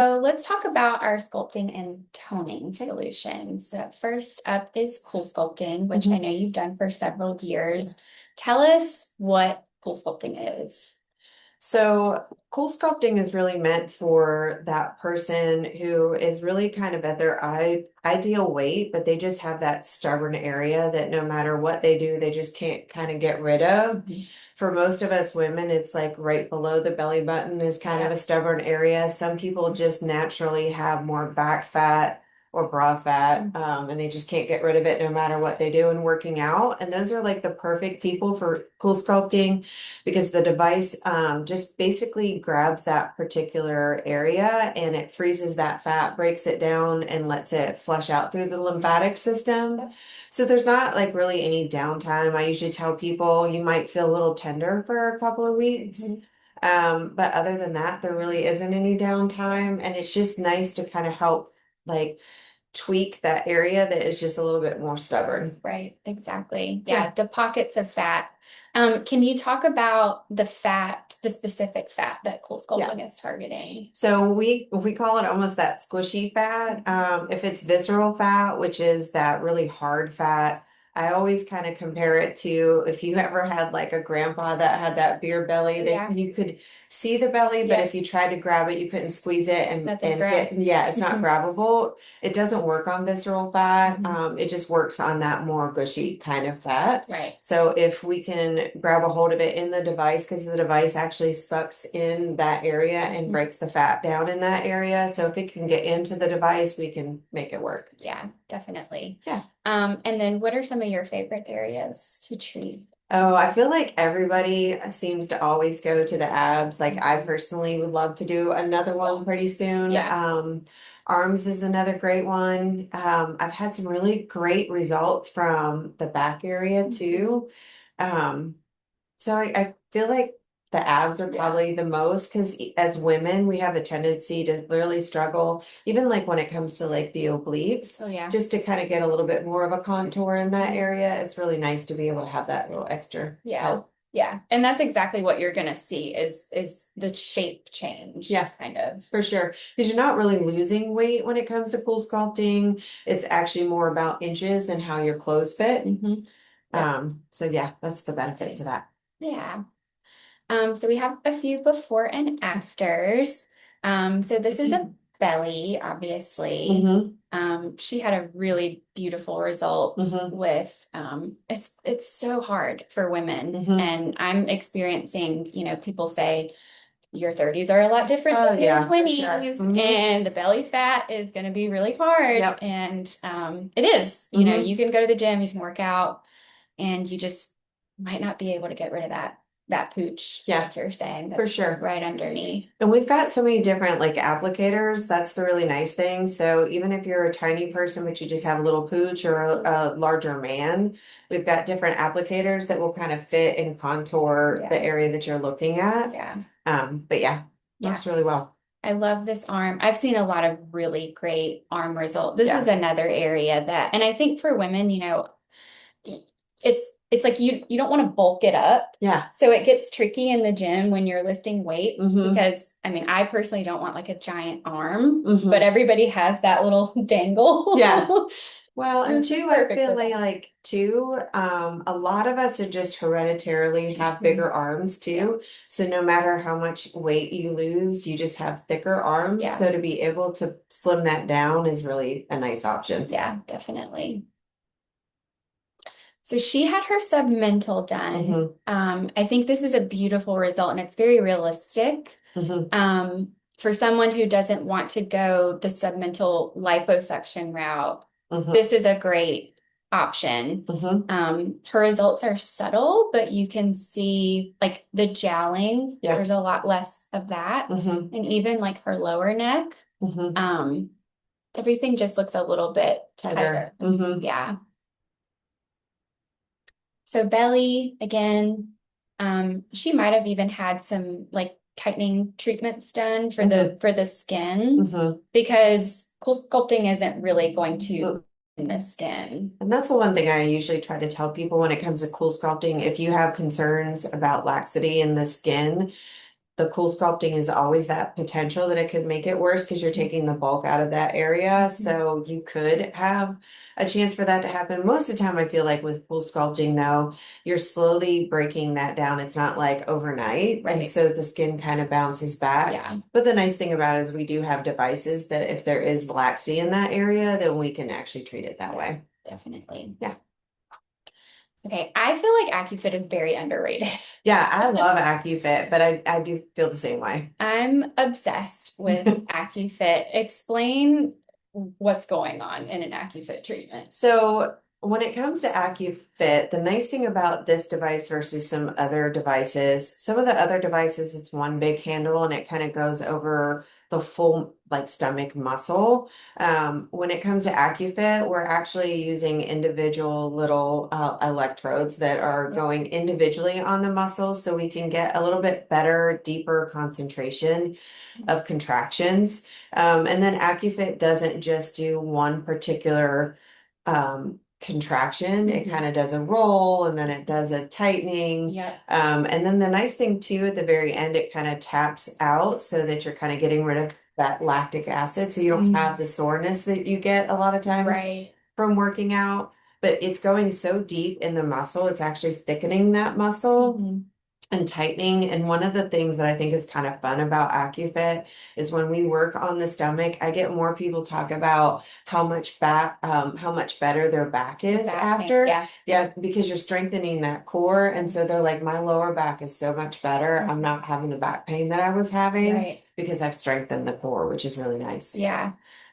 So let's talk about our sculpting and toning solutions. So first up is Coosculpting, which I know you've done for several years. Tell us what Coosculpting is. So, cool sculpting is really meant for that person who is really kind of at their ideal weight, but they just have that stubborn area that no matter what they do, they just can't kind of get rid of. For most of us women, it's like right below the belly button is kind of a stubborn area. Some people just naturally have more back fat or bra fat, and they just can't get rid of it no matter what they do in working out. And those are like the perfect people for cool sculpting because the device just basically grabs that particular area and it freezes that fat, breaks it down, and lets it flush out through the lymphatic system. So there's not like really any downtime. I usually tell people you might feel a little tender for a couple of weeks. But other than that, there really isn't any downtime. And it's just nice to kind of help like tweak that area that is just a little bit more stubborn. Right, exactly. Yeah, the pockets of fat. Can you talk about the fat, the specific fat that Coosculpting is targeting? So we call it almost that squishy fat. If it's visceral fat, which is that really hard fat, I always kind of compare it to if you ever had like a grandpa that had that beer belly that you could see the belly, but if you tried to grab it, you couldn't squeeze it and it's not grabbable. It doesn't work on visceral fat. It just works on that more gushy kind of fat. Right. So if we can grab a hold of it in the device, because the device actually sucks in that area and breaks the fat down in that area. So if it can get into the device, we can make it work. Yeah, definitely. Yeah. And then what are some of your favorite areas to treat? Oh, I feel like everybody seems to always go to the abs. Like I personally would love to do another one pretty soon. Arms is another great one. I've had some really great results from the back area too. So I feel like the abs are probably the most because as women, we have a tendency to really struggle, even like when it comes to like the obliques. Oh, yeah. Just to kind of get a little bit more of a contour in that area. It's really nice to be able to have that little extra help. Yeah. And that's exactly what you're gonna see is the shape change. Yeah. Kind of. For sure. Because you're not really losing weight when it comes to cool sculpting. It's actually more about inches and how your clothes fit. So yeah, that's the benefit to that. Yeah. So we have a few before and afters. So this is a belly, obviously. She had a really beautiful result with it's so hard for women. And I'm experiencing, people say your 30s are a lot different than your 20s, and the belly fat is going to be really hard. And it is, you can go to the gym, you can work out, and you just might not be able to get rid of that pooch, like you're saying, that's for sure, right underneath. And we've got so many different like applicators. That's the really nice thing. So even if you're a tiny person, but you just have a little pooch or a larger man, we've got different applicators that will kind of fit and contour the area that you're looking at. But works really well. I love this arm. I've seen a lot of really great arm results. This is another area that, and I think for women, it's like you don't want to bulk it up. So it gets tricky in the gym when you're lifting weights because I personally don't want like a giant arm, but everybody has that little dangle. Well, and two, I feel like too, a lot of us are just hereditarily have bigger arms too. So no matter how much weight you lose, you just have thicker arms. So to be able to slim that down is really a nice option. Yeah, definitely. So she had her submental done. I think this is a beautiful result and it's very realistic. For someone who doesn't want to go the submental liposuction route, this is a great option. Her results are subtle, but you can see like the jowling, there's a lot less of that. And even like her lower neck, everything just looks a little bit tighter. Yeah. So belly, again, she might have even had some like tightening treatments done for the skin because Coosculpting isn't really going to in the skin. And that's the one thing I usually try to tell people when it comes to cool sculpting. If you have concerns about laxity in the skin, the cool sculpting is always that potential that it could make it worse because you're taking the bulk out of that area. So you could have a chance for that to happen. Most of the time, I feel like with cool sculpting, though, you're slowly breaking that down. It's not like overnight. And Right. so the skin kind of bounces back. Yeah. But the nice thing about it is we do have devices that if there is laxity in that area, then we can actually treat it that way. Definitely. Yeah. Okay, I feel like Accufit is very underrated. Yeah, I love Accufit, but I do feel the same way. I'm obsessed with Accufit. Explain what's going on in an Accufit treatment. So when it comes to Accufit, the nice thing about this device versus some other devices, some of the other devices, it's one big handle and it kind of goes over the full like stomach muscle. When it comes to Accufit, we're actually using individual little electrodes that are going individually on the muscles so we can get a little bit better, deeper concentration of contractions. And then Accufit doesn't just do one particular contraction. It kind of does a roll and then it does a tightening. Yeah. And then the nice thing too, at the very end, it kind of taps out so that you're kind of getting rid of that lactic acid. So you don't have the soreness that you get a lot of times from working out. But it's going so deep in the muscle, it's actually thickening that muscle and tightening. And one of the things that I think is kind of fun about Accufit is when we work on the stomach, I get more people talk about how much better their back is after. Yeah, because you're strengthening that core. And so they're like, my lower back is so much better. I'm not having the back pain that I was having because I've strengthened the core, which is really nice. Yeah.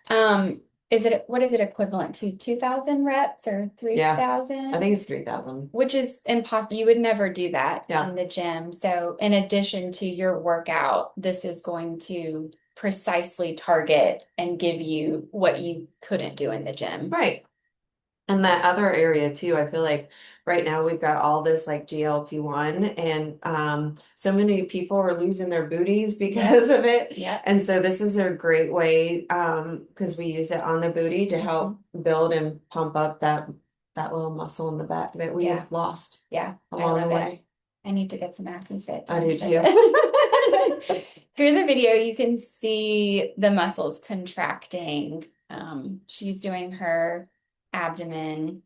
What is it equivalent to? 2,000 reps or 3,000? I think it's 3,000. Which is impossible. You would never do that in the gym. So in addition to your workout, this is going to precisely target and give you what you couldn't do in the gym. Right. And that other area too, I feel like right now we've got all this like GLP-1 and so many people are losing their booties because of it. Yeah. And so this is a great way because we use it on the booty to help build and pump up that little muscle in the back that we have lost along the way. I need to get some Accufit. I do too. Here's a video. You can see the muscles contracting. She's doing her abdomen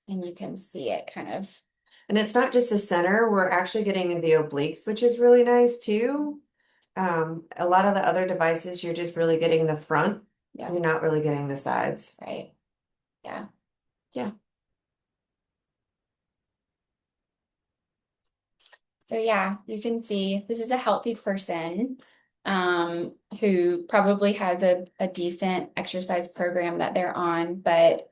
and you can see it kind of. And it's not just the center, we're actually getting the obliques, which is really nice too. A lot of the other devices, you're just really getting the front. You're not really getting the sides. Right. Yeah. Yeah. So yeah, you can see this is a healthy person who probably has a decent exercise program that they're on, but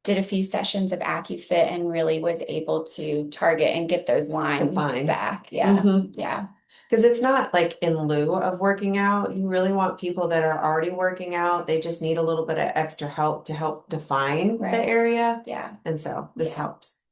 did a few sessions of Accufit and really was able to target and get those lines back. Yeah. Yeah. Because it's not like in lieu of working out. You really want people that are already working out. They just need a little bit of extra help to help define the area. Yeah. And so this helps.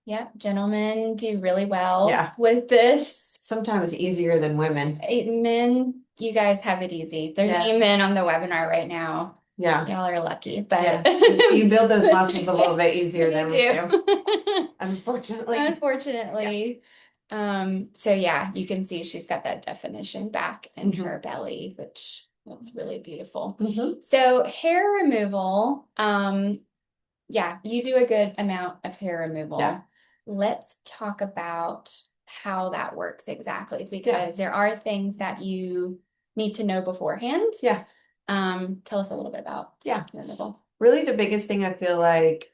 Yeah. Gentlemen do really well with this. Sometimes easier than women. Men, you guys have it easy. There's any men on the webinar right now. Yeah. Y'all are lucky, but you build those muscles a little bit easier than we do. Unfortunately. Unfortunately. So yeah, you can see she's got that definition back in her belly, which that's really beautiful. So hair removal, yeah, you do a good amount of hair removal. Yeah. Let's talk about how that works exactly, because there are things that you need to know beforehand. Yeah. Tell us a little bit about hair removal. Really the biggest thing I feel like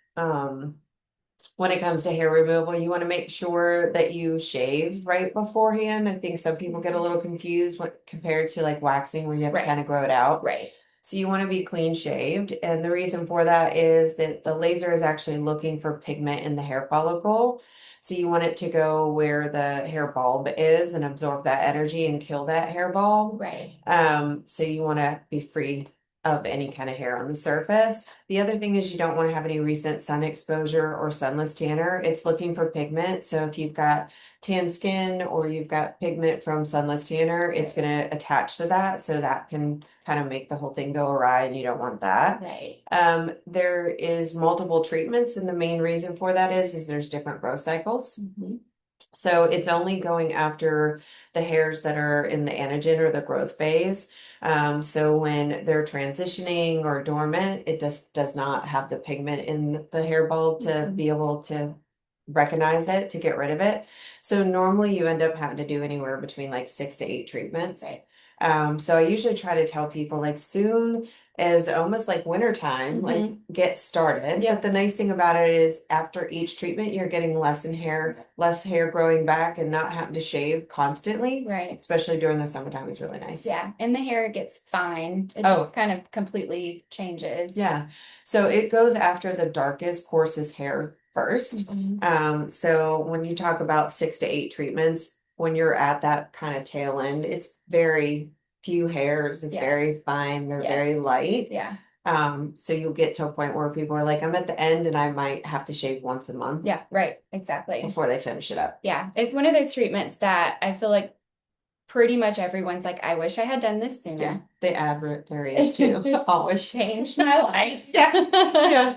when it comes to hair removal, you want to make sure that you shave right beforehand. I think some people get a little confused compared to like waxing where you have to kind of grow it out. Right. So you want to be clean shaved. And the reason for that is that the laser is actually looking for pigment in the hair follicle. So you want it to go where the hair bulb is and absorb that energy and kill that hair bulb. Right. So you want to be free of any kind of hair on the surface. The other thing is you don't want to have any recent sun exposure or sunless tanner. It's looking for pigment. So if you've got tan skin or you've got pigment from sunless tanner, it's going to attach to that. So that can kind of make the whole thing go awry and you don't want that. Right. There is multiple treatments and the main reason for that is there's different growth cycles. So it's only going after the hairs that are in the anagen or the growth phase. So when they're transitioning or dormant, it just does not have the pigment in the hair bulb to be able to recognize it, to get rid of it. So normally you end up having to do anywhere between like 6 to 8 treatments. Right. So I usually try to tell people like soon as almost like wintertime, like get started. Yep. But the nice thing about it is after each treatment, you're getting less hair growing back and not having to shave constantly. Right. Especially during the summertime is really nice. Yeah. And the hair gets fine. It kind of completely changes. Yeah. So it goes after the darkest, coarsest hair first. So when you talk about 6 to 8 treatments, when you're at that kind of tail end, it's very few hairs. It's very fine. They're very light. Yeah. So you'll get to a point where people are like, I'm at the end and I might have to shave once a month. Yeah, right. Exactly. Before they finish it up. Yeah. It's one of those treatments that I feel like pretty much everyone's like, I wish I had done this sooner. Yeah. The advert areas too. Always changed my life. Yeah. Yeah.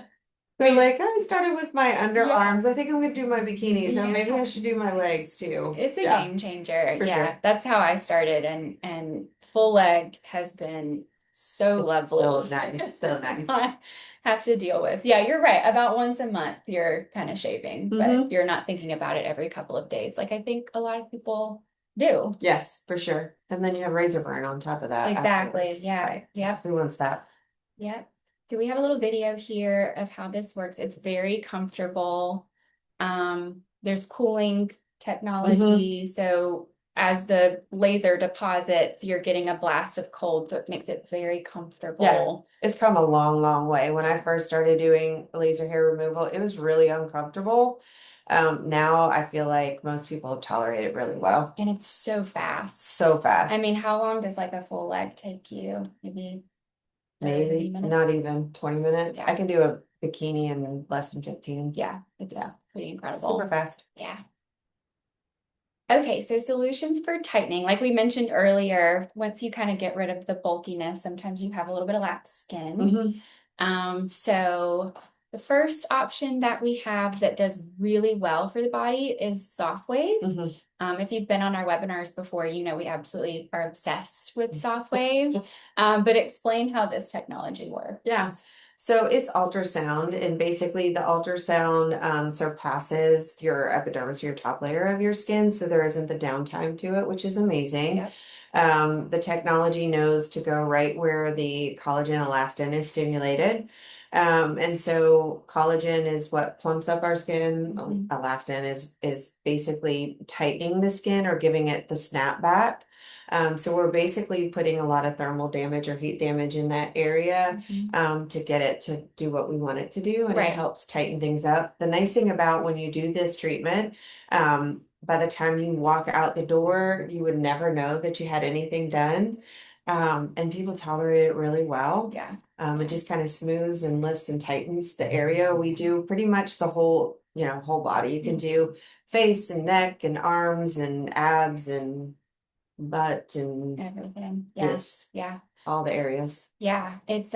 They're like, I started with my underarms. I think I'm gonna do my bikinis, or maybe I should do my legs too. It's a game changer. For sure. That's how I started, and full leg has been so lovely. So nice. So nice. I have to deal with. Yeah, you're right. About once a month, you're kind of shaving, but you're not thinking about it every couple of days, like I think a lot of people do. Yes, for sure. And then you have razor burn on top of that. Exactly. Afterwards. Yeah. Right. Yep. Who wants that? Yep. So we have a little video here of how this works. It's very comfortable. There's cooling technology. So as the laser deposits, you're getting a blast of cold. So it makes it very comfortable. Yeah. It's come a long, long way. When I first started doing laser hair removal, it was really uncomfortable. Now I feel like most people tolerate it really well. And it's so fast. So fast. I mean, how long does like a full leg take you? Maybe 30 minutes? Not even 20 minutes. Yeah. I can do a bikini in less than 15. Yeah, it's pretty incredible. Super fast. Yeah. Okay, so solutions for tightening. Like we mentioned earlier, once you kind of get rid of the bulkiness, sometimes you have a little bit of lax skin. So the first option that we have that does really well for the body is Sofwave. If you've been on our webinars before, you know we absolutely are obsessed with Sofwave. But explain how this technology works. Yeah. So it's ultrasound, and basically the ultrasound surpasses your epidermis, your top layer of your skin, so there isn't the downtime to it, which is amazing. The technology knows to go right where the collagen elastin is stimulated. And so collagen is what plumps up our skin. Elastin is basically tightening the skin or giving it the snap back. So we're basically putting a lot of thermal damage or heat damage in that area to get it to do what we want it to do, and it helps tighten things up. The nice thing about when you do this treatment, by the time you walk out the door, you would never know that you had anything done. And people tolerate it really well. Yeah. It just kind of smooths and lifts and tightens the area. We do pretty much the whole, whole body. You can do face and neck and arms and abs and butt and everything. Yes. Yeah. All the areas. Yeah, it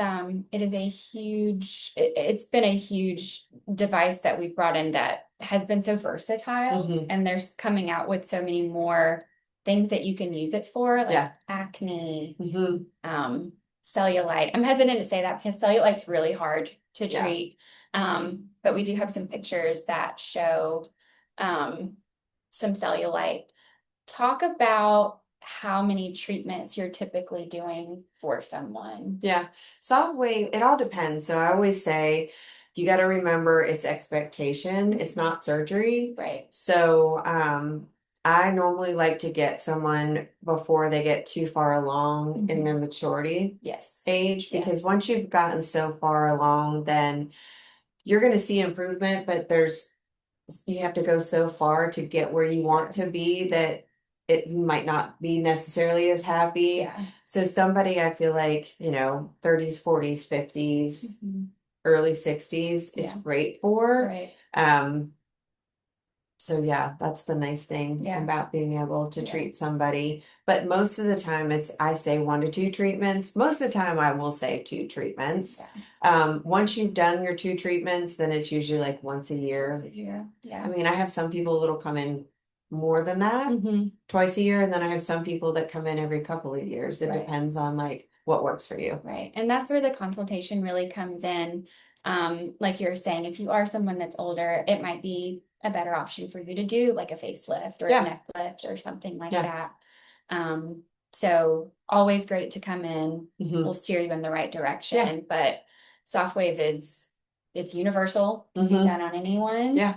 is a huge, it's been a huge device that we've brought in that has been so versatile, and there's coming out with so many more things that you can use it for, like acne, cellulite. I'm hesitant to say that because cellulite's really hard to treat. But we do have some pictures that show some cellulite. Talk about how many treatments you're typically doing for someone. Yeah. Sofwave, it all depends. So I always say you got to remember it's expectation, it's not surgery. Right. So I normally like to get someone before they get too far along in their maturity age, because once you've gotten so far along, then you're going to see improvement, but you have to go so far to get where you want to be that you might not be necessarily as happy. So somebody, I feel like, 30s, 40s, 50s, early 60s, it's great for. So yeah, that's the nice thing about being able to treat somebody. But most of the time I say 1 to 2 treatments. Most of the time I will say 2 treatments. Once you've done your 2 treatments, then it's usually like once a year. I mean, I have some people that'll come in more than that, Mm-hmm. twice a year. And then I have some people that come in every couple of years. It Right. depends on like what works for you. Right. And that's where the consultation really comes in. Like you're saying, if you are someone that's older, it might be a better option for you to do like a facelift or a Yeah. neck lift or something like Yeah. that. So always great to come in. Mm-hmm. We'll steer you in the right Yeah. direction. But Sofwave it's universal, can be Mm-hmm. done on anyone. Yeah.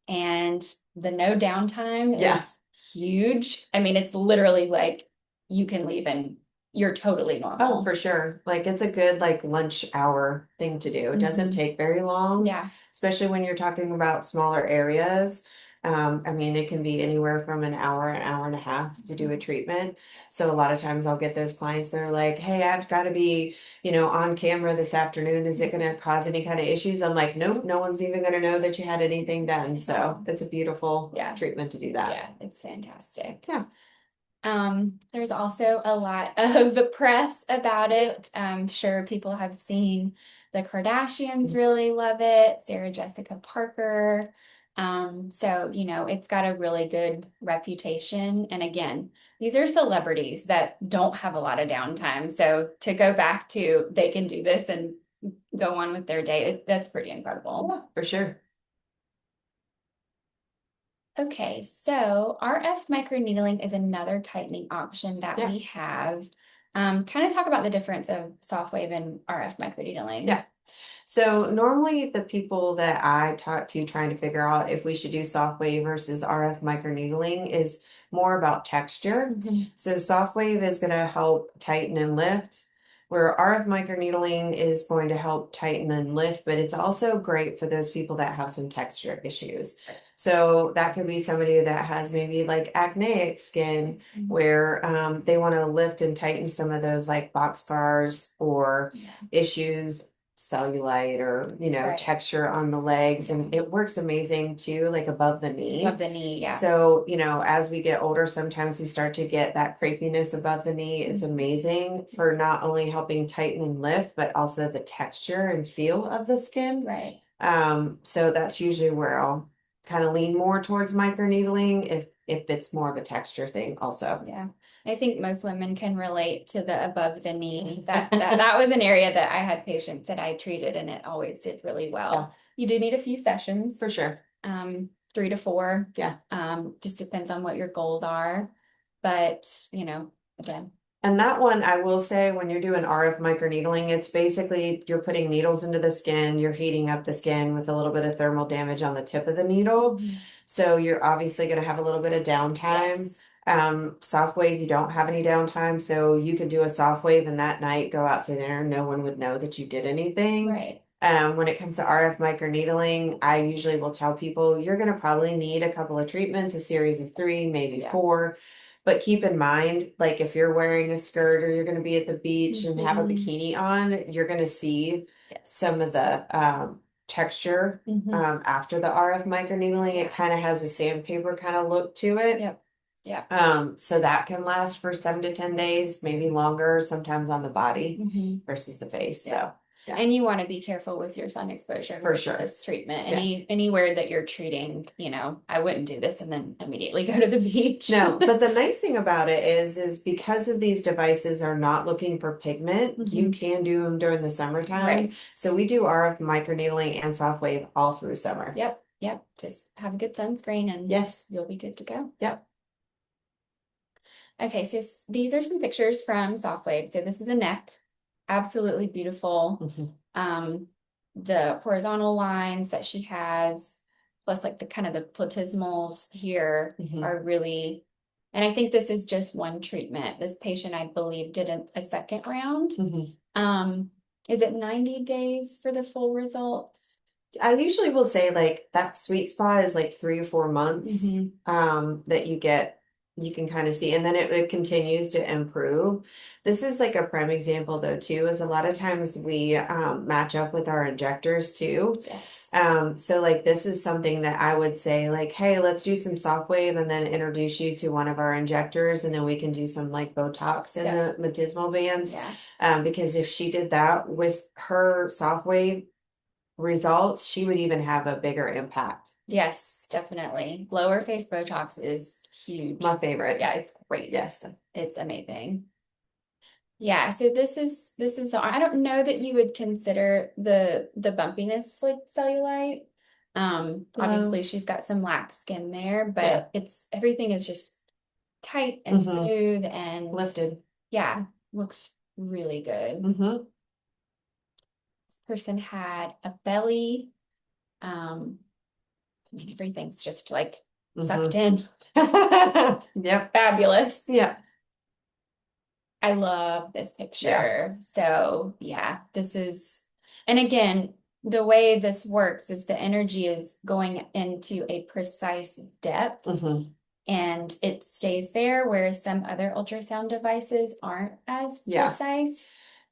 And the no downtime Yeah. is huge. I mean, it's literally like you can leave and you're totally Oh, normal. for sure. Like it's a good like lunch hour thing to do. It doesn't Mhm. take very long, Yeah. especially when you're talking about smaller areas. I mean, it can be anywhere from an hour and a half to do a treatment. So a lot of times I'll get those clients that are like, "Hey, I've got to be, on camera this afternoon. Is it going to cause any kind of issues?" I'm like, "Nope, no one's even going to know that you had anything done." So it's a beautiful Yeah. treatment to do that. Yeah, it's fantastic. Yeah. There's also a lot of press about it. I'm sure people have seen the Kardashians really love it, Sarah Jessica Parker. So, it's got a really good reputation. And again, these are celebrities that don't have a lot of downtime. So to go back to they can do this and go on with their day, that's pretty incredible. Yeah, for sure. Okay, so RF microneedling is another tightening option that Yeah. we have. Kind of talk about the difference of Sofwave and RF microneedling. Yeah. So normally the people that I talk to trying to figure out if we should do soft wave versus RF microneedling is more about texture. So soft wave is going to help tighten and lift, where RF microneedling is going to help tighten and lift, but it's also great for those people that have some texture issues. So that could be somebody that has maybe like acneic skin where they want to lift and tighten some of those like box scars or issues, cellulite or Right. texture on the legs, and it works amazing too, like above the knee. Above the knee, yeah. So as we get older, sometimes we start to get that crepiness above the knee. It's amazing for not only helping tighten and lift, but also the texture and feel of the skin. Right. So that's usually where I'll kind of lean more towards microneedling if it's more of a texture thing also. Yeah. I think most women can relate to the above the knee. That was an area that I had patients that I treated and it always did really well. Yeah. You do need a few sessions. For sure. 3 to 4. Yeah. Just depends on what your goals are. But, again. And that one, I will say, when you're doing RF microneedling, it's basically you're putting needles into the skin, you're heating up the skin with a little bit of thermal damage on the tip of the needle. So you're obviously going to have a little bit of downtime. Soft wave, you don't have any downtime, so you could do a soft wave and that night go out to dinner. No one would know that you did anything. Right. When it comes to RF microneedling, I usually will tell people you're going to probably need a couple of treatments, a series of 3, maybe 4. But keep in mind, like if you're wearing a skirt or you're going to be at the beach and have a bikini on, you're going to see some of the texture after the RF microneedling. It kind of has a sandpaper kind of look to it. Yep. Yeah. So that can last for 7 to 10 days, maybe longer, sometimes on the body versus the face. So. Yeah. And you want to be careful with your sun exposure for with sure. This treatment. Anywhere that you're treating, I wouldn't do this and then immediately go to the beach. No, but the nice thing about it is because of these devices are not looking for pigment, you can do them during the summertime. Right. So we do RF microneedling and soft wave all through summer. Yep. Just have a good sunscreen and you'll be good to go. Yep. Okay, so these are some pictures from Sofwave. So this is a neck, absolutely beautiful. The horizontal lines that she has, plus like the kind of the platysmals here are really, and I think this is just one treatment. This patient, I believe, did a second round. Is it 90 days for the full result? I usually will say like that sweet spot is like 3 or 4 months that you can kind of see, and then it continues to improve. This is like a prime example though too, is a lot of times we match up with our injectors too. So like this is something that I would say like, hey, let's do some soft wave and then introduce you to one of our injectors, and then we can do some like Botox in the metismal bands. Because if she did that with her soft wave results, she would even have a bigger impact. Yes, definitely. Lower face Botox is huge. My favorite. Yeah, it's great. Yes. It's amazing. Yeah, so this is I don't know that you would consider the bumpiness like cellulite. Obviously she's got some lax skin there, Yeah. but it's everything is just tight and smooth and Lifted. yeah, looks really good. This person had a belly. I mean, everything's just like sucked in. Yep. Fabulous. Yeah. I love this Yeah. picture. So yeah, this is, and again, the way this works is the energy is going into a precise depth and it stays there, whereas some other ultrasound devices aren't as Yeah. precise.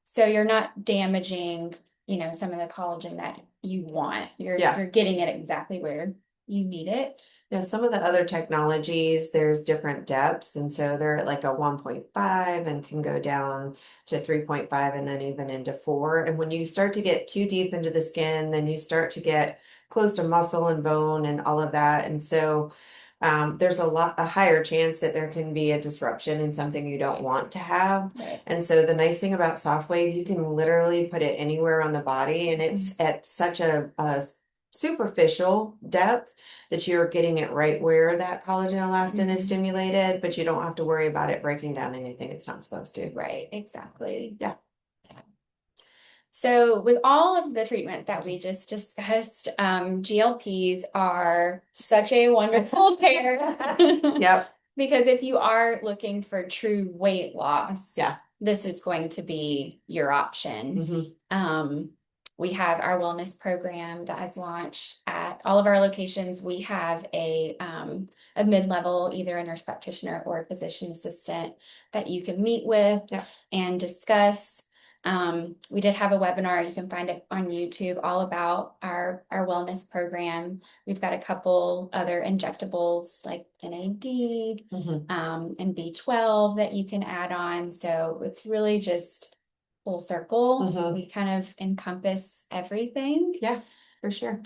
So you're not damaging, you know, some of the collagen that you want. Yeah. You're getting it exactly where you need it. Yeah, some of the other technologies, there's different depths, and so they're at like a 1.5 and can go down to 3.5 and then even into 4. And when you start to get too deep into the skin, then you start to get close to muscle and bone and all of that. And so there's a higher chance that there can be a disruption in something you don't want to have. Right. And so the nice thing about Sofwave, you can literally put it anywhere on the body, and it's at such a superficial depth that you're getting it right where that collagen elastin is stimulated, but you don't have to worry about it breaking down anything it's not supposed to. Right, exactly. Yeah. So with all of the treatments that we just discussed, GLPs are such a wonderful pair. Yep. Because if you are looking for true weight loss, Yeah. this is going to be your option. We have our wellness program that has launched at all of our locations. We have a mid-level, either a nurse practitioner or a physician assistant that you can meet with and discuss. We did have a webinar, you can find it on YouTube, all about our wellness program. We've got a couple other injectables like NAD and B12 that you can add on. So it's really just full circle. We kind of encompass everything. Yeah, for sure.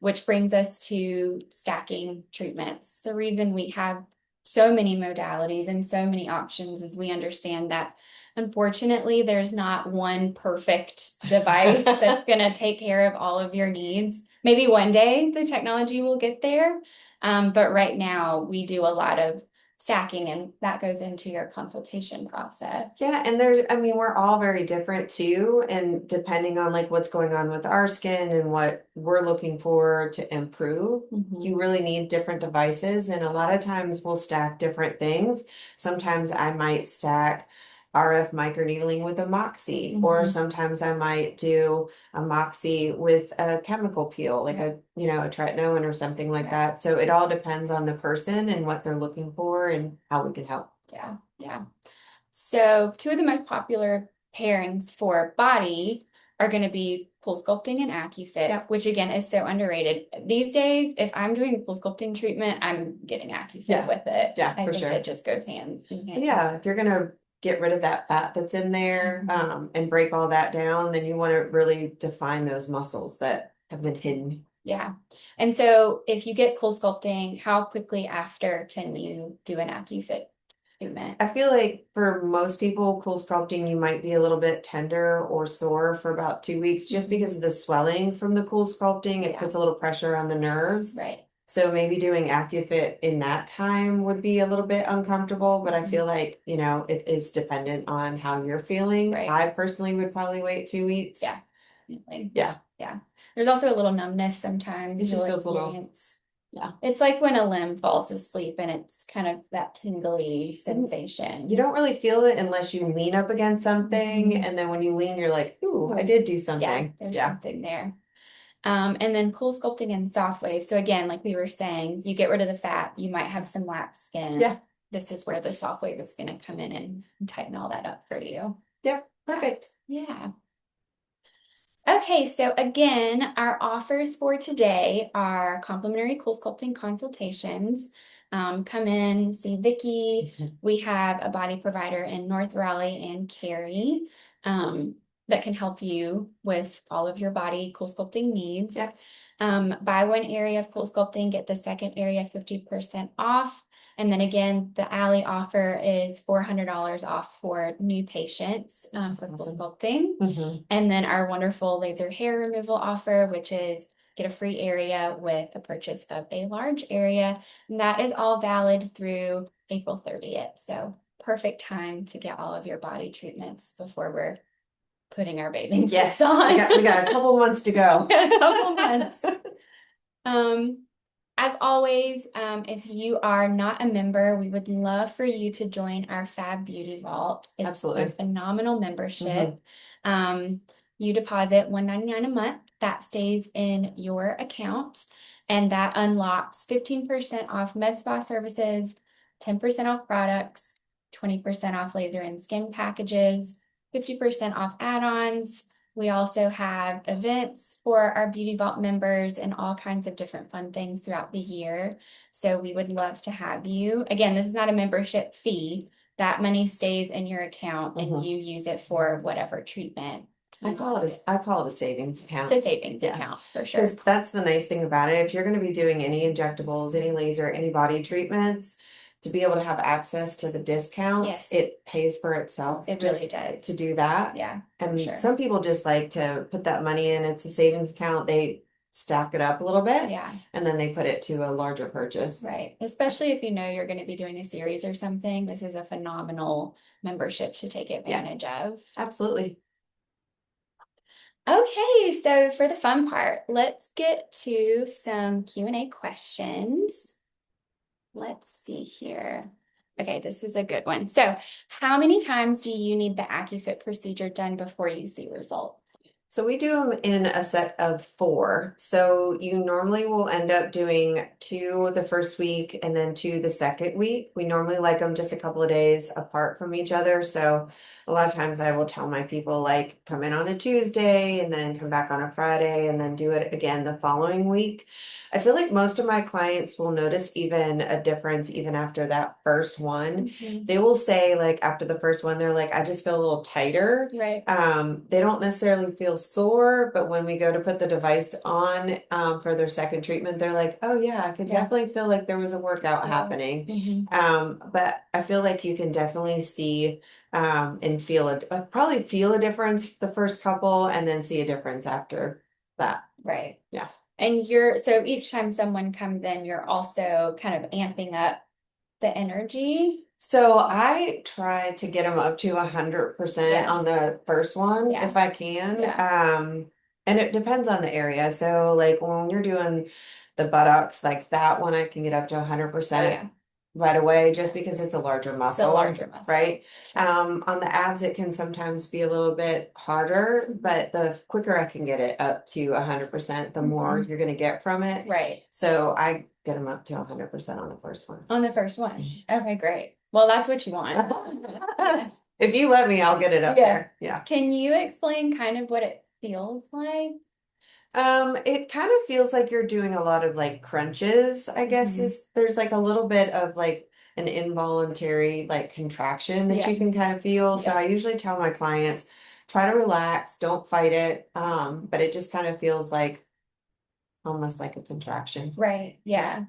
Which brings us to stacking treatments. The reason we have so many modalities and so many options is we understand that unfortunately, there's not one perfect device that's going to take care of all of your needs. Maybe one day the technology will get there. But right now we do a lot of stacking and that goes into your consultation process. Yeah, and we're all very different too, and depending on like what's going on with our skin and what we're looking for to improve, you really need different devices, and a lot of times we'll stack different things. Sometimes I might stack RF microneedling with a Moxie, or sometimes I might do a Moxie with a chemical peel, like a tretinoin or something like that. So it all depends on the person and what they're looking for and how we can help. Yeah, yeah. So two of the most popular pairings for body are going to be Coosculpting and Accufit, which again is so underrated. These days, if I'm doing Coosculpting treatment, I'm getting Accufit with it. Yeah, I for think sure. it just goes hand in hand. Yeah, if you're gonna get rid of that fat that's in there and break all that down, then you want to really define those muscles that have been hidden. Yeah. And so if you get Coosculpting, how quickly after can you do an Accufit treatment? I feel like for most people, Coosculpting, you might be a little bit tender or sore for about 2 weeks just because of the swelling from the Coosculpting. It puts a little pressure on the nerves. Right. So maybe doing Accufit in that time would be a little bit uncomfortable, but I feel like, it is dependent on how you're feeling. Right. I personally would probably wait 2 weeks. Yeah. Definitely. Yeah. Yeah. There's also a little numbness sometimes. It just you'll feels a little, experience. yeah. It's like when a limb falls asleep and it's kind of that tingly sensation. You don't really feel it unless you lean up against something, and then when you lean, you're like, ooh, I did do something. Yeah, there's something there. And then Coosculpting and Sofwave. So again, like we were saying, you get rid of the fat, you might have some lax skin. Yeah. This is where the Sofwave is going to come in and tighten all that up for you. Yep, perfect. Yeah. Okay, so again, our offers for today are complimentary Coosculpting consultations. Come in, see Vickie. We have a body provider in North Raleigh and Cary. that can help you with all of your body Coosculpting needs. Yeah. Buy one area of Coosculpting, get the second area 50% off. And then again, the Alley offer is $400 off for new patients for Awesome. Coosculpting. And then our wonderful laser hair removal offer, which is get a free area with a purchase of a large area. And that is all valid through April 30th. So perfect time to get all of your body treatments before we're putting our bathing suits on. we got a couple months to go. A couple months. As always, if you are not a member, we would love for you to join our Fab Beauty Vault. It's Absolutely. a phenomenal membership. You deposit $199 a month. That stays in your account, and that unlocks 15% off med spa services, 10% off products, 20% off laser and skin packages, 50% off add-ons. We also have events for our Beauty Vault members and all kinds of different fun things throughout the year. So we would love to have you. Again, this is not a membership fee. That money stays in your account and you use it for whatever treatment. I call it a savings account. It's a savings account for sure. Because that's the nice thing about it. If you're going to be doing any injectables, any laser, any body treatments, to be able to have access to the discounts, it pays for itself. It really does. To do that. Yeah. And some people just like to put that money in. It's a savings account. They stack it up a little bit. Yeah. And then they put it to a larger purchase. Right. Especially if you know you're going to be doing a series or something. This is a phenomenal membership to take advantage of. Absolutely. Okay, so for the fun part, let's get to some Q&A questions. Let's see here. Okay, this is a good one. So, how many times do you need the Accufit procedure done before you see results? So we do them in a set of 4. So you normally will end up doing 2 the first week and then 2 the second week. We normally like them just a couple of days apart from each other. So a lot of times I will tell my people, like, come in on a Tuesday and then come back on a Friday and then do it again the following week. I feel like most of my clients will notice even a difference even after that first one. They will say, like, after the first one, they're like, I just feel a little tighter. Right. They don't necessarily feel sore, but when we go to put the device on for their second treatment, they're like, oh yeah, I could definitely feel like there was a workout happening. But I feel like you can definitely see and probably feel a difference the first couple and then see a difference after that. Right. Yeah. And so each time someone comes in, you're also kind of amping up the energy. So I try to get them up to 100% on the first one if I can. And it depends on the area. So like when you're doing the buttocks, like that one, I can get up to 100% right away just because it's a larger muscle. Right? On the abs, it can sometimes be a little bit harder, but the quicker I can get it up to 100%, the more you're going to get from it. Right. So I get them up to 100% on the first one. On the first one. Okay, great. Well, that's what you want. If you let me, I'll get it up there. Yeah. Can you explain kind of what it feels like? It kind of feels like you're doing a lot of like crunches, I guess there's like a little bit of like an involuntary like contraction that you can kind of feel. So I usually tell my clients, try to relax, don't fight it. But it just kind of feels like almost like a contraction. Right. Yeah.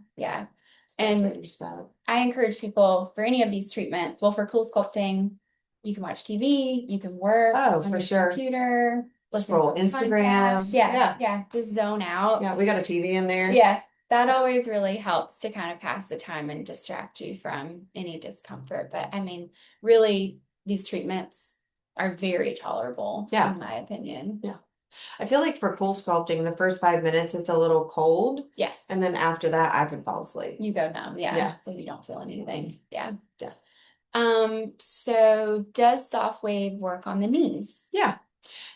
And I encourage people for any of these treatments, well, for Coosculpting, you can watch TV, you can work on your computer, scroll Instagram. Yeah. Just zone out. Yeah, we got a TV in there. Yeah. That always really helps to kind of pass the time and distract you from any discomfort. But I mean, really, these treatments are very tolerable, in my opinion. Yeah. I feel like for Coosculpting, the first 5 minutes, it's a little cold. Yes. And then after that, I can fall asleep. You go numb. Yeah. So you don't feel anything. Yeah. So does Sofwave work on the knees? Yeah.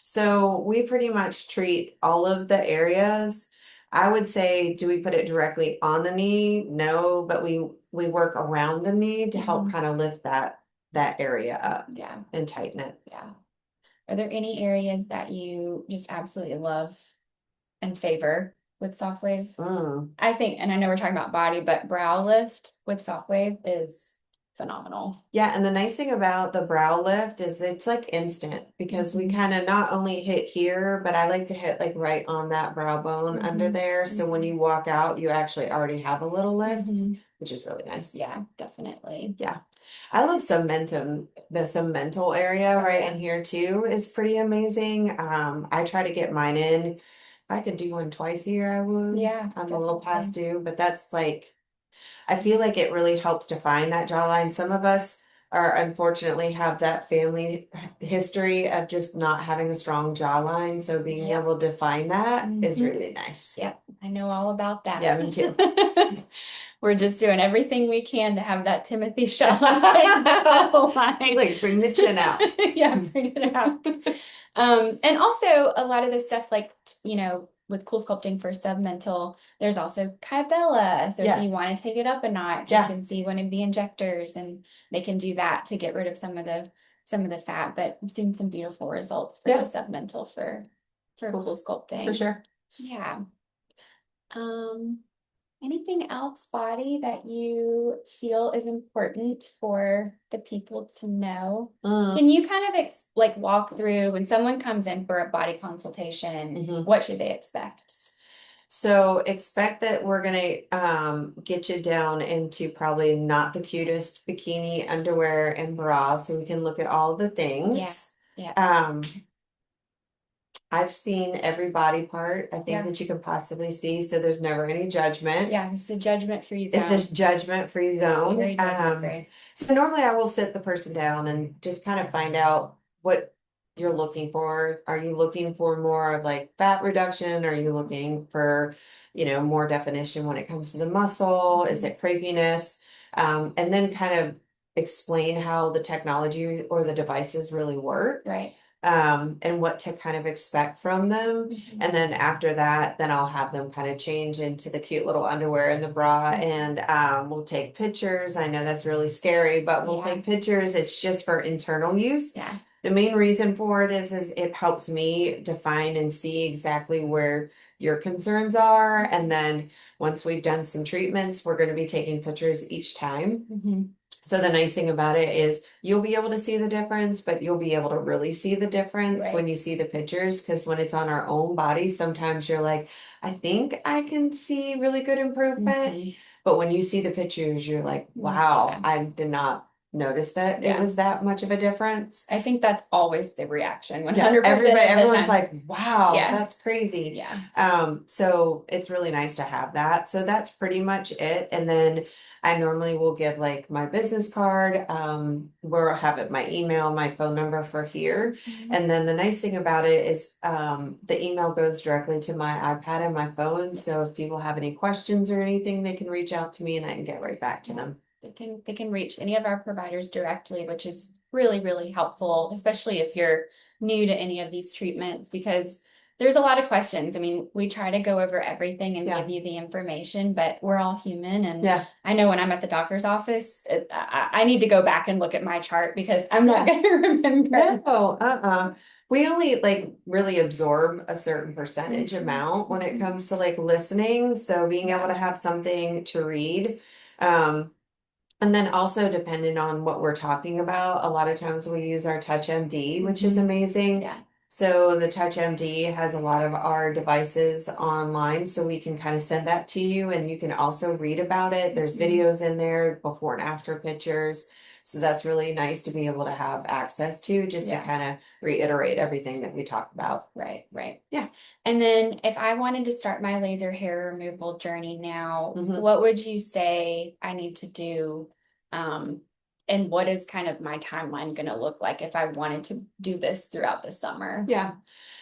So we pretty much treat all of the areas. I would say, do we put it directly on the knee? No, but we work around the knee to help kind of lift that area up. And tighten it. Are there any areas that you just absolutely love and favor with Sofwave? I think, and I know we're talking about body, but brow lift with Sofwave is phenomenal. Yeah, and the nice thing about the brow lift is it's like instant because we kind of not only hit here, but I like to hit like right on that brow bone under there. So when you walk out, you actually already have a little lift, which is really nice. Yeah, definitely. Yeah. I love cementum. The cemental area right in here too is pretty amazing. I try to get mine in. If I could do one twice a year, I would. Yeah, I'm a little past due, but that's like I feel like it really helps define that jawline. Some of us are unfortunately have that family history of just not having a strong jawline. So being able to define that is really nice. Yep, I know all about that. Yeah, me too. We're just doing everything we can to have that Timothy Chalamet line. Like bring the chin out. Yeah, bring it out. And also a lot of the stuff like, with Coosculpting for submental, there's also Kybella. So if you want to take it up a notch, you can see one of the injectors and they can do that to get rid of some of the fat. But I've seen some beautiful results for the submental for Coosculpting. For sure. Yeah. Anything else, Body, that you feel is important for the people to know? Can you kind of like walk through when someone comes in for a body consultation, what should they expect? So expect that we're gonna get you down into probably not the cutest bikini underwear and bra, so we can look at all the things. Yeah. I've seen every body part I think that you can possibly see, so there's never any judgment. Yeah, it's a judgment-free zone. It's a judgment-free zone. Very judgment-free. So normally I will sit the person down and just kind of find out what you're looking for. Are you looking for more like fat reduction? Are you looking for, more definition when it comes to the muscle? Is it crepiness? And then kind of explain how the technology or the devices really work. Right. And what to kind of expect from them. And then after that, then I'll have them kind of change into the cute little underwear and the bra and we'll take pictures. I know that's really scary, but we'll take pictures. It's just for internal use. Yeah. The main reason for it is it helps me define and see exactly where your concerns are. And then once we've done some treatments, we're going to be taking pictures each time. So the nice thing about it is you'll be able to see the difference, but you'll be able to really see the difference when you see the pictures. Because when it's on our own body, sometimes you're like, I think I can see really good improvement. But when you see the pictures, you're like, wow, I did not notice that it was that much of a difference. I think that's always the reaction. 100% everyone's like, wow, that's crazy. Yeah. So it's really nice to have that. So that's pretty much it. And then I normally will give like my business card, where I'll have it, my email, my phone number for here. And then the nice thing about it is the email goes directly to my iPad and my phone. So if people have any questions or anything, they can reach out to me and I can get right back to them. They can reach any of our providers directly, which is really, really helpful, especially if you're new to any of these treatments, because there's a lot of questions. I mean, we try to go over everything and give you the information, but we're all human. And I know when I'm at the doctor's office, I need to go back and look at my chart because I'm not going to remember. No, we only like really absorb a certain percentage amount when it comes to like listening. So being able to have something to read. And then also depending on what we're talking about, a lot of times we use our Touch MD, which is amazing. So the Touch MD has a lot of our devices online, so we can kind of send that to you and you can also read about it. There's videos in there, before and after pictures. So that's really nice to be able to have access to, just to kind of reiterate everything that we talked about. Right. Yeah. And then if I wanted to start my laser hair removal journey now, what would you say I need to do? And what is kind of my timeline going to look like if I wanted to do this throughout the summer? Yeah.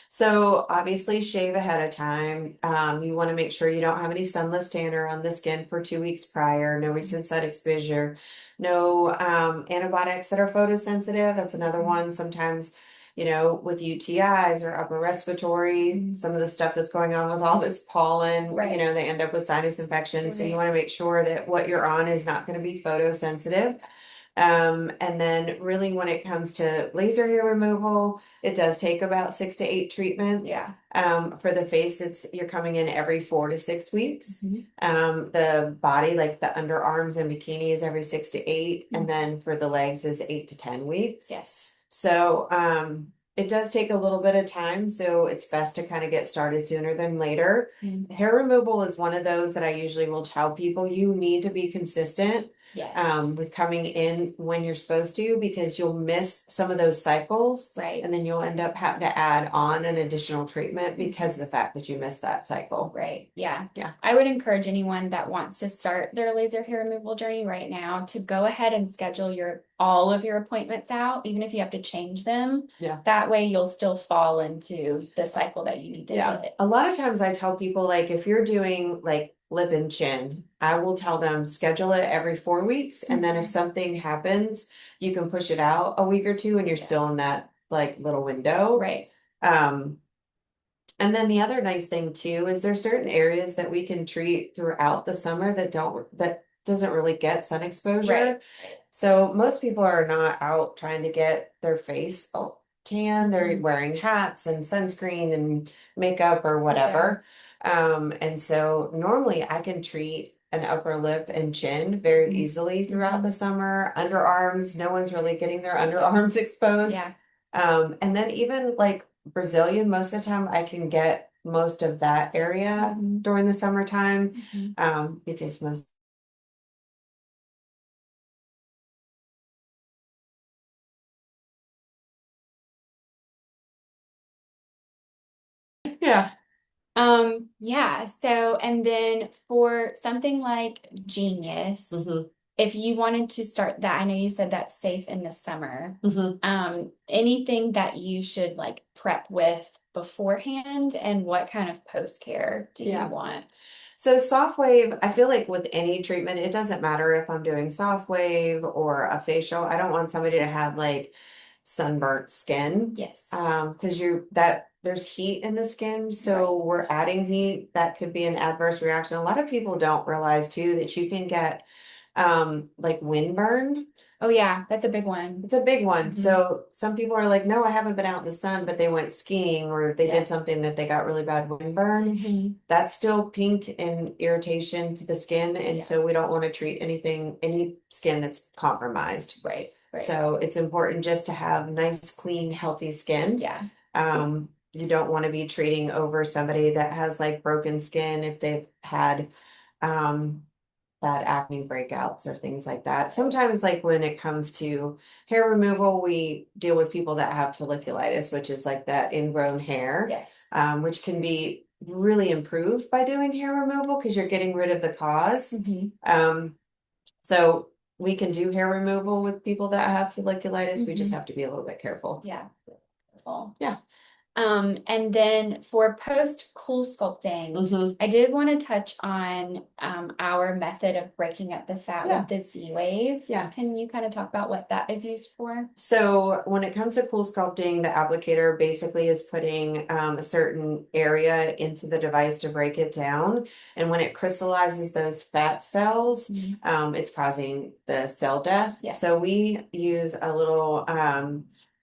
So obviously shave ahead of time. You want to make sure you don't have any sunless tanner on the skin for 2 weeks prior, no recent side exposure, no antibiotics that are photosensitive. That's another one. Sometimes, with UTIs or upper respiratory, some of the stuff that's going on with all this pollen, they end up with sinus infections. So you want to make sure that what you're on is not going to be photosensitive. And then really when it comes to laser hair removal, it does take about 6 to 8 treatments. Yeah. For the face, you're coming in every 4 to 6 weeks. Mhm. The body, like the underarms and bikini, is every 6 to 8, and then for the legs is 8 to 10 weeks. Yes. So it does take a little bit of time, so it's best to kind of get started sooner than later. Hair removal is one of those that I usually will tell people you need to be consistent. Yes. With coming in when you're supposed to, because you'll miss some of those cycles. Right. And then you'll end up having to add on an additional treatment because of the fact that you missed that cycle. Right. Yeah. Yeah. I would encourage anyone that wants to start their laser hair removal journey right now to go ahead and schedule all of your appointments out, even if you have to change them. Yeah. That way you'll still fall into the cycle that you need to hit. A lot of times I tell people, like, if you're doing like lip and chin, I will tell them schedule it every 4 weeks. And then if something happens, you can push it out a week or two and you're still in that like little window. Right. And then the other nice thing too is there's certain areas that we can treat throughout the summer that doesn't really get sun exposure. Right. So most people are not out trying to get their face tan. They're wearing hats and sunscreen and makeup or whatever. And so normally I can treat an upper lip and chin very easily throughout the summer. Underarms, no one's really getting their underarms exposed. Yeah. And then even like Brazilian, most of the time I can get most of that area during the summertime, because most. Yeah. Yeah. So, and then for something like Genius, if you wanted to start that, I know you said that's safe in the summer. Anything that you should like prep with beforehand, and what kind of post care do you want? So Sofwave, I feel like with any treatment, it doesn't matter if I'm doing Sofwave or a facial. I don't want somebody to have like sunburnt skin. Yes. Because there's heat in the skin, so we're adding heat. That could be an adverse reaction. A lot of people don't realize too that you can get like windburn. Oh yeah, that's a big one. It's a big one. So some people are like, no, I haven't been out in the sun, but they went skiing or they did something that they got really bad windburn. That's still pink and irritation to the skin. And so we don't want to treat any skin that's compromised. Right. So it's important just to have nice, clean, healthy skin. Yeah. You don't want to be treating over somebody that has like broken skin if they've had bad acne breakouts or things like that. Sometimes, like when it comes to hair removal, we deal with people that have folliculitis, which is like that ingrown hair. Yes. Which can be really improved by doing hair removal because you're getting rid of the cause. So we can do hair removal with people that have folliculitis. We just have to be a little bit careful. Yeah. Careful. Yeah. And then for post Coosculpting, I did want to touch on our method of breaking up the fat with the Z-Wave. Yeah. Can you kind of talk about what that is used for? So when it comes to Coosculpting, the applicator basically is putting a certain area into the device to break it down. And when it crystallizes those fat cells, it's causing the cell death. Yeah. So we use a little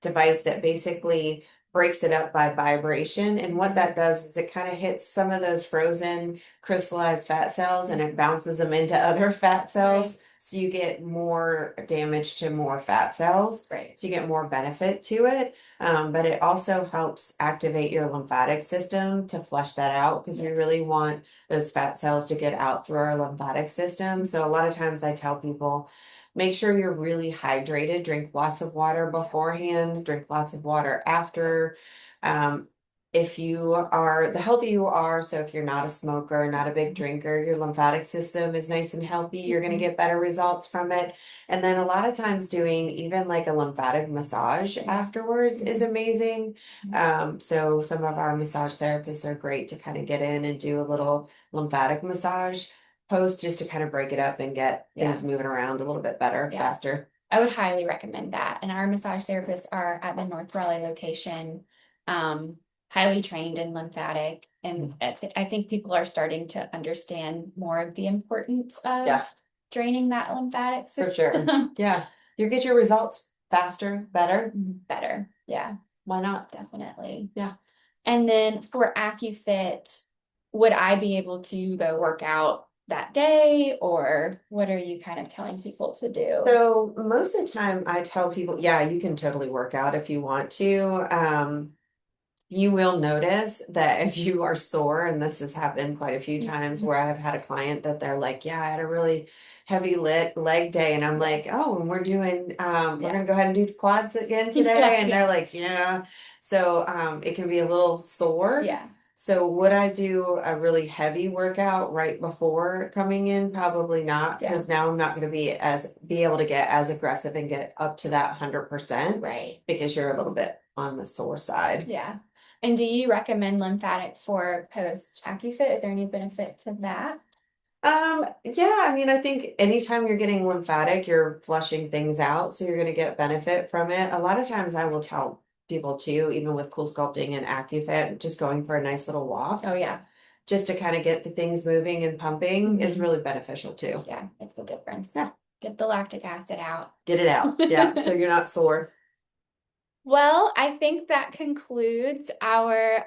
device that basically breaks it up by vibration. And what that does is it kind of hits some of those frozen crystallized fat cells and it bounces them into other fat cells. So you get more damage to more fat cells. So you get more benefit to it. But it also helps activate your lymphatic system to flush that out because we really want those fat cells to get out through our lymphatic system. So a lot of times I tell people, make sure you're really hydrated. Drink lots of water beforehand, drink lots of water after. If you are, the healthier you are, so if you're not a smoker, not a big drinker, your lymphatic system is nice and healthy, you're going to get better results from it. And then a lot of times doing even like a lymphatic massage afterwards is amazing. So some of our massage therapists are great to kind of get in and do a little lymphatic massage post just to kind of break it up and get things moving around a little bit better, faster. I would highly recommend that. And our massage therapists are at the North Raleigh location, highly trained in lymphatic. And I think people are starting to understand more of the importance of draining that lymphatic system. For sure. Yeah. You get your results faster, better. Better. Yeah, Why not? definitely. Yeah. And then for Accufit, would I be able to go work out that day, or what are you kind of telling people to do? So most of the time I tell people, yeah, you can totally work out if you want to. You will notice that if you are sore, and this has happened quite a few times where I've had a client that they're like, yeah, I had a really heavy leg day. And I'm like, oh, and we're doing, we're going to go ahead and do quads again today. And they're like, yeah. So it can be a little sore. Yeah. So would I do a really heavy workout right before coming in? Probably not, because now I'm not going to be able to get as aggressive and get up to that 100%. Right. Because you're a little bit on the sore side. Yeah. And do you recommend lymphatic for post Accufit? Is there any benefit to that? Yeah, I mean, I think anytime you're getting lymphatic, you're flushing things out, so you're going to get benefit from it. A lot of times I will tell people too, even with Coosculpting and Accufit, just going for a nice little walk. Oh, yeah. Just to kind of get the things moving and pumping is really beneficial too. Yeah, makes a difference. Yeah. Get the lactic acid out. Get it out. Yeah, so you're not sore. Well, I think that concludes our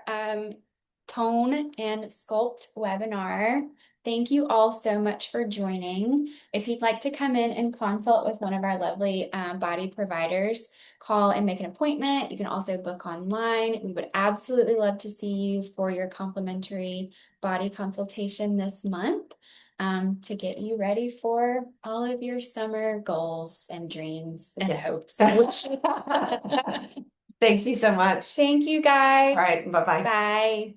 tone and sculpt webinar. Thank you all so much for joining. If you'd like to come in and consult with one of our lovely body providers, call and make an appointment. You can also book online. We would absolutely love to see you for your complimentary body consultation this month to get you ready for all of your summer goals and dreams and hopes. Thank you so much. Thank you, guys. All right, bye-bye. Bye.